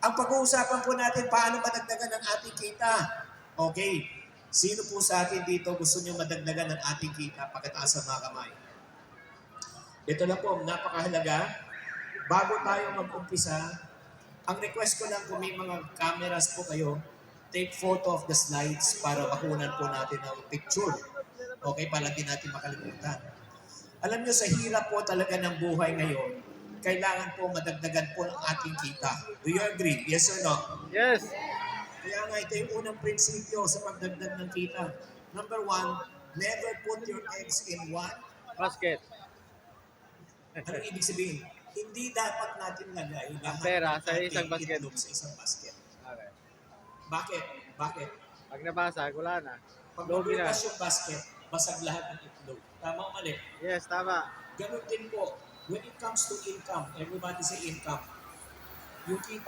Ang pag-uusapan po natin, paano madagdagan ang ating kita. Okay. Sino po sa atin dito gusto niyo madagdagan ang ating kita? Pagkataas ang mga kamay. Ito na po, napakahalaga. Bago tayo mag-umpisa, ang request ko lang kung may mga cameras po kayo, take photo of the slides para makunan po natin ang picture. Okay, para di natin makalimutan. Alam nyo, sa hirap po talaga ng buhay ngayon, kailangan po madagdagan po ang ating kita. Do you agree? Yes or no? Yes. Kaya nga ito yung unang prinsipyo sa pagdagdag ng kita. Number 1, never put your eggs in what? Basket. Anong ibig sabihin? Hindi dapat natin lagay lahat Pera ng sa ating isang basket. itlog sa isang basket. Okay. Bakit? Bakit? Pag nabasag, wala na. Pag Logi na. mabukas yung basket, basag lahat ng itlog. Tama o mali? Yes, tama. Ganun din po, when it comes to income, everybody say income. Yung kita,